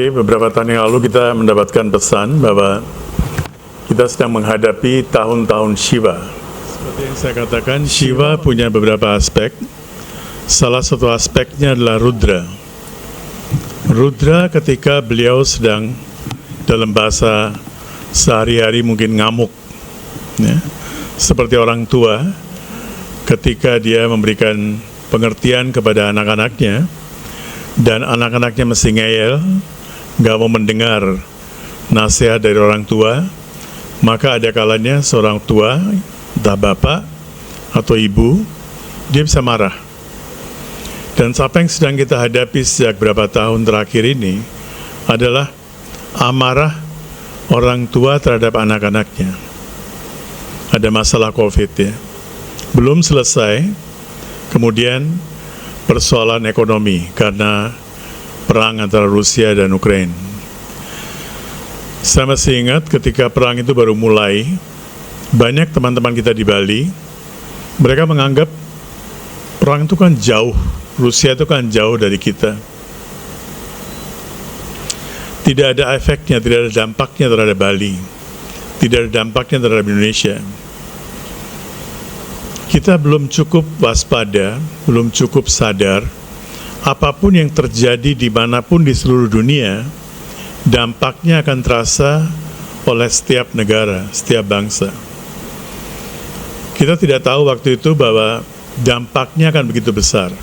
Oke, beberapa tahun yang lalu kita mendapatkan pesan bahwa kita sedang menghadapi tahun-tahun Shiva. Seperti yang saya katakan, Shiva punya beberapa aspek. Salah satu aspeknya adalah Rudra. Rudra ketika beliau sedang dalam bahasa sehari-hari mungkin ngamuk, ya, seperti orang tua ketika dia memberikan pengertian kepada anak-anaknya dan anak-anaknya mesti ngeyel, nggak mau mendengar nasihat dari orang tua, maka ada kalanya seorang tua, entah bapak atau ibu, dia bisa marah. Dan apa yang sedang kita hadapi sejak beberapa tahun terakhir ini adalah amarah orang tua terhadap anak-anaknya. Ada masalah COVID, ya, belum selesai, kemudian persoalan ekonomi karena perang antara Rusia dan Ukraina. Saya masih ingat ketika perang itu baru mulai, banyak teman-teman kita di Bali, mereka menganggap perang itu kan jauh, Rusia itu kan jauh dari kita. Tidak ada efeknya, tidak ada dampaknya terhadap Bali, tidak ada dampaknya terhadap Indonesia. Kita belum cukup waspada, belum cukup sadar, apapun yang terjadi dimanapun di seluruh dunia, dampaknya akan terasa oleh setiap negara, setiap bangsa. Kita tidak tahu waktu itu bahwa dampaknya akan begitu besar.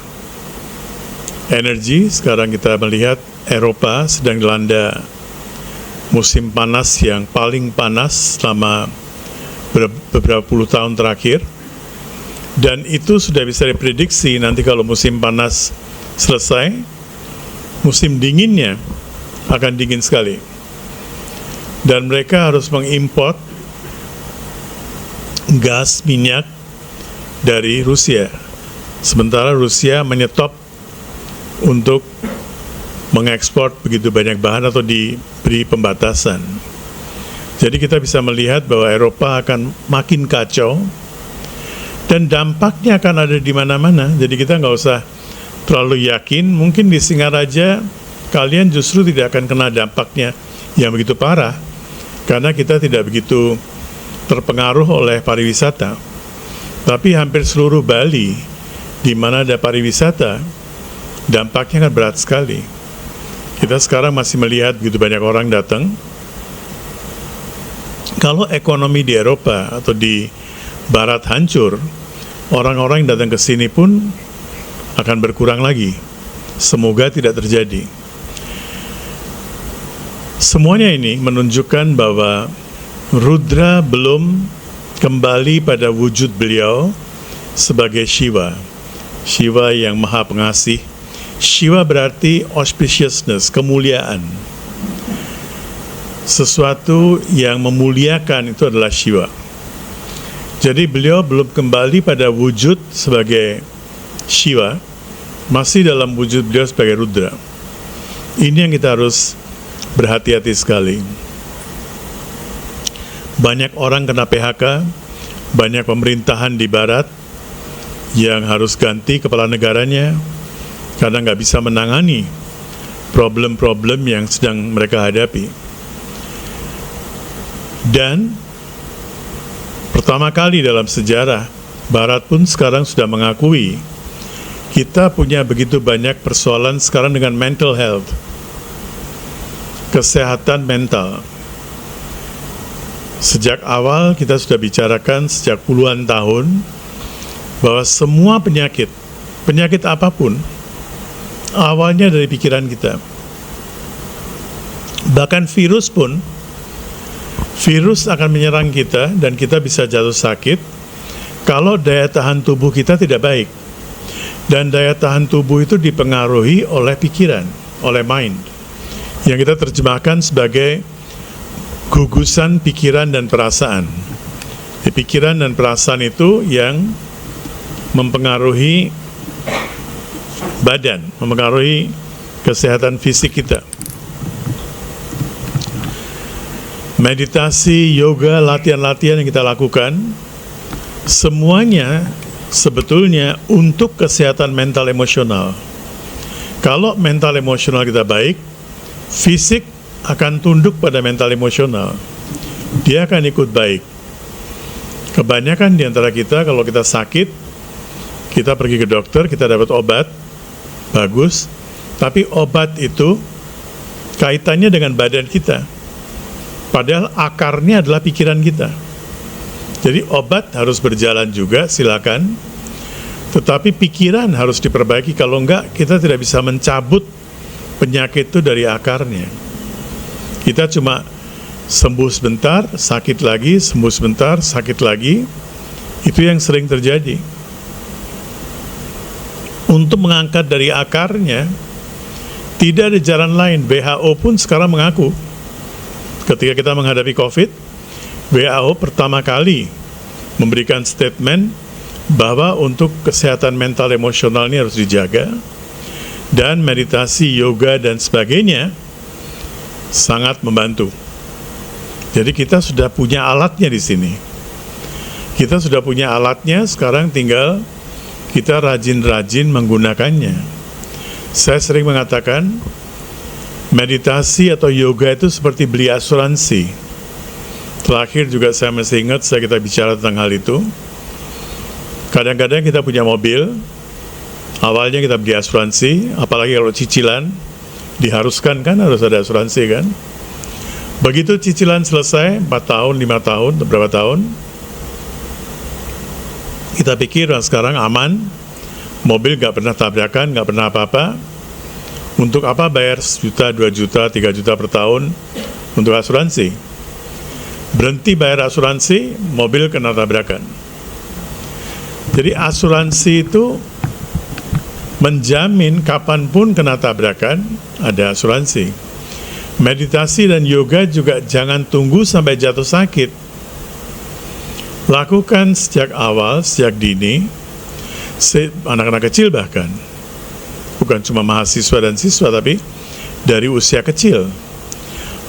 Energi, sekarang kita melihat Eropa sedang dilanda musim panas yang paling panas selama beberapa puluh tahun terakhir. Dan itu sudah bisa diprediksi nanti kalau musim panas selesai, musim dinginnya akan dingin sekali. Dan mereka harus mengimport gas minyak dari Rusia. Sementara Rusia menyetop untuk mengekspor begitu banyak bahan atau diberi pembatasan. Jadi kita bisa melihat bahwa Eropa akan makin kacau, dan dampaknya akan ada di mana-mana. Jadi kita nggak usah terlalu yakin, mungkin di Singaraja kalian justru tidak akan kena dampaknya yang begitu parah, karena kita tidak begitu terpengaruh oleh pariwisata. Tapi hampir seluruh Bali, di mana ada pariwisata, dampaknya akan berat sekali. Kita sekarang masih melihat begitu banyak orang datang. Kalau ekonomi di Eropa atau di Barat hancur, orang-orang yang datang ke sini pun akan berkurang lagi. Semoga tidak terjadi. Semuanya ini menunjukkan bahwa Rudra belum kembali pada wujud beliau sebagai Shiva. Shiva yang maha pengasih. Shiva berarti auspiciousness, kemuliaan. Sesuatu yang memuliakan itu adalah Shiva. Jadi beliau belum kembali pada wujud sebagai Shiva, masih dalam wujud beliau sebagai Rudra. Ini yang kita harus berhati-hati sekali. Banyak orang kena PHK, banyak pemerintahan di Barat yang harus ganti kepala negaranya karena nggak bisa menangani problem-problem yang sedang mereka hadapi. Dan pertama kali dalam sejarah, Barat pun sekarang sudah mengakui kita punya begitu banyak persoalan sekarang dengan mental health, kesehatan mental. Sejak awal kita sudah bicarakan sejak puluhan tahun bahwa semua penyakit apapun, awalnya dari pikiran kita. Bahkan virus pun, virus akan menyerang kita dan kita bisa jatuh sakit kalau daya tahan tubuh kita tidak baik. Dan daya tahan tubuh itu dipengaruhi oleh pikiran, oleh mind, yang kita terjemahkan sebagai gugusan pikiran dan perasaan. Di pikiran dan perasaan itu yang mempengaruhi badan, mempengaruhi kesehatan fisik kita. Meditasi, yoga, latihan-latihan yang kita lakukan, semuanya sebetulnya untuk kesehatan mental emosional. Kalau mental emosional kita baik, fisik akan tunduk pada mental emosional. Dia akan ikut baik. Kebanyakan di antara kita, kalau kita sakit, kita pergi ke dokter, kita dapat obat, bagus, tapi obat itu kaitannya dengan badan kita. Padahal akarnya adalah pikiran kita. Jadi obat harus berjalan juga, silakan. Tetapi pikiran harus diperbaiki, kalau enggak kita tidak bisa mencabut penyakit itu dari akarnya. Kita cuma sembuh sebentar, sakit lagi, sembuh sebentar, sakit lagi. Itu yang sering terjadi. Untuk mengangkat dari akarnya, tidak ada jalan lain. WHO pun sekarang mengaku, ketika kita menghadapi COVID, WHO pertama kali memberikan statement bahwa untuk kesehatan mental emosional ini harus dijaga, dan meditasi, yoga, dan sebagainya sangat membantu. Jadi kita sudah punya alatnya di sini. Kita sudah punya alatnya, sekarang tinggal kita rajin-rajin menggunakannya. Saya sering mengatakan, meditasi atau yoga itu seperti beli asuransi. Terakhir juga saya masih ingat, kita bicara tentang hal itu. Kadang-kadang kita punya mobil, awalnya kita beli asuransi, apalagi kalau cicilan, diharuskan kan, harus ada asuransi kan. Begitu cicilan selesai, 4 tahun, 5 tahun, beberapa tahun, kita pikir sekarang aman, mobil gak pernah tabrakan, gak pernah apa-apa. Untuk apa bayar 1 juta, 2 juta, 3 juta per tahun untuk asuransi? Berhenti bayar asuransi, mobil kena tabrakan. Jadi asuransi itu menjamin kapanpun kena tabrakan, ada asuransi. Meditasi dan yoga juga jangan tunggu sampai jatuh sakit. Lakukan sejak awal, sejak dini, anak-anak kecil bahkan. Bukan cuma mahasiswa dan siswa, tapi dari usia kecil.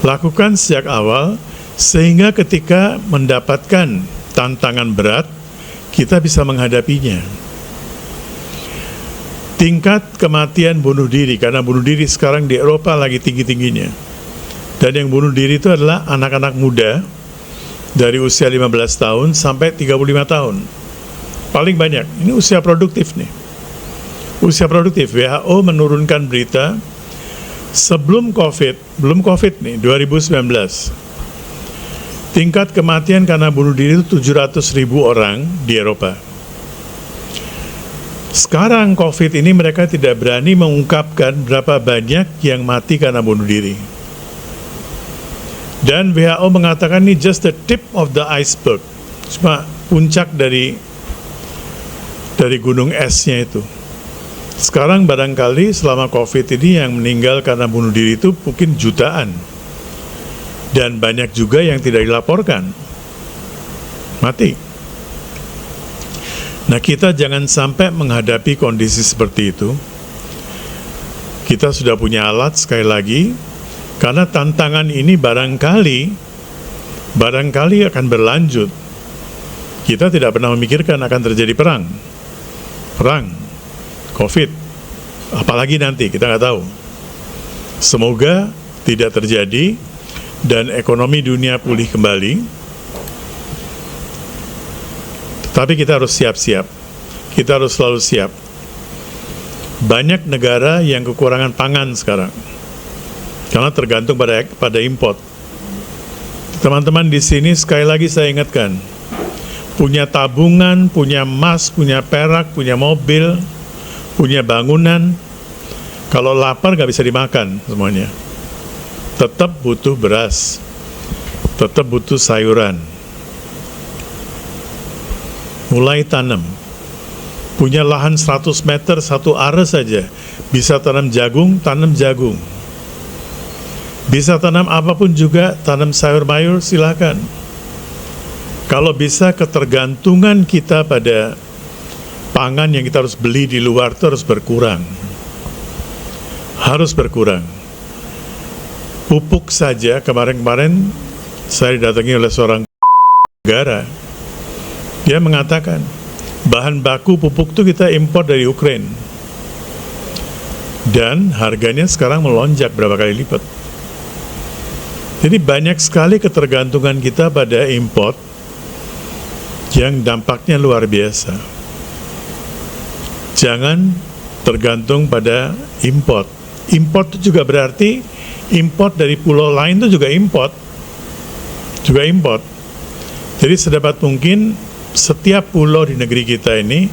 Lakukan sejak awal, sehingga ketika mendapatkan tantangan berat, kita bisa menghadapinya. Tingkat kematian bunuh diri, karena bunuh diri sekarang di Eropa lagi tinggi-tingginya. Dan yang bunuh diri itu adalah anak-anak muda, dari usia 15 tahun sampai 35 tahun. Paling banyak, ini usia produktif nih. Usia produktif, WHO menurunkan berita, sebelum COVID, belum COVID nih, 2019, tingkat kematian karena bunuh diri itu 700.000 orang di Eropa. Sekarang COVID ini mereka tidak berani mengungkapkan berapa banyak yang mati karena bunuh diri. Dan WHO mengatakan ini just the tip of the iceberg, cuma puncak dari gunung esnya itu. Sekarang barangkali selama COVID ini yang meninggal karena bunuh diri itu mungkin jutaan. Dan banyak juga yang tidak dilaporkan, mati. Nah, kita jangan sampai menghadapi kondisi seperti itu. Kita sudah punya alat, sekali lagi, karena tantangan ini barangkali akan berlanjut. Kita tidak pernah memikirkan akan terjadi perang, COVID, apalagi nanti, kita nggak tahu. Semoga tidak terjadi, dan ekonomi dunia pulih kembali. Tetapi kita harus siap-siap. Kita harus selalu siap. Banyak negara yang kekurangan pangan sekarang, karena tergantung pada import. Teman-teman di sini sekali lagi saya ingatkan, punya tabungan, punya emas, punya perak, punya mobil, punya bangunan, kalau lapar nggak bisa dimakan semuanya. Tetap butuh beras, tetap butuh sayuran. Mulai tanam. Punya lahan 100 meter, 1 are saja, bisa tanam jagung, Bisa tanam apapun juga, tanam sayur mayur, silakan. Kalau bisa, ketergantungan kita pada pangan yang kita harus beli di luar itu harus berkurang. Harus berkurang. Pupuk saja, kemarin-kemarin saya didatangi oleh seorang negara. Dia mengatakan, bahan baku pupuk itu kita impor dari Ukraina. Dan harganya sekarang melonjak berapa kali lipat. Jadi banyak sekali ketergantungan kita pada import yang dampaknya luar biasa. Jangan tergantung pada import. Import itu juga berarti import dari pulau lain itu juga import. Jadi sedapat mungkin setiap pulau di negeri kita ini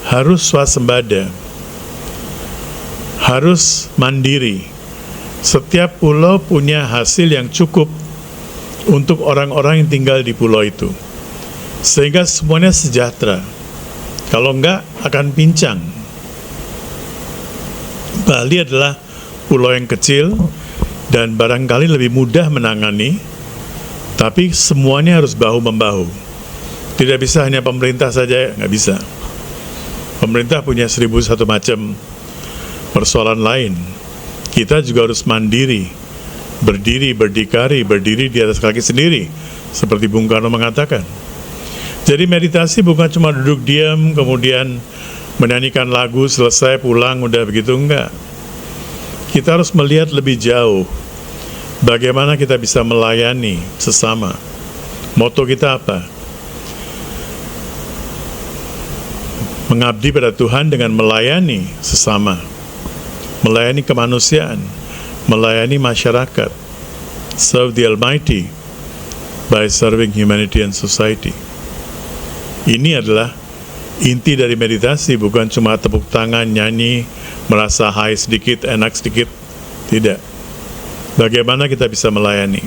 harus swasembada, harus mandiri. Setiap pulau punya hasil yang cukup untuk orang-orang yang tinggal di pulau itu, sehingga semuanya sejahtera. Kalau enggak, akan pincang. Bali adalah pulau yang kecil dan barangkali lebih mudah menangani, tapi semuanya harus bahu-membahu. Tidak bisa hanya pemerintah saja, nggak bisa. Pemerintah punya 1001 macam persoalan lain. Kita juga harus mandiri, berdiri, berdikari, berdiri di atas kaki sendiri, seperti Bung Karno mengatakan. Jadi meditasi bukan cuma duduk diam, kemudian menyanyikan lagu, selesai, pulang, udah begitu, enggak. Kita harus melihat lebih jauh, bagaimana kita bisa melayani sesama. Moto kita apa? Mengabdi pada Tuhan dengan melayani sesama, melayani kemanusiaan, melayani masyarakat, serve the Almighty by serving humanity and society. Ini adalah inti dari meditasi, bukan cuma tepuk tangan, nyanyi, merasa high sedikit, enak sedikit. Tidak. Bagaimana kita bisa melayani?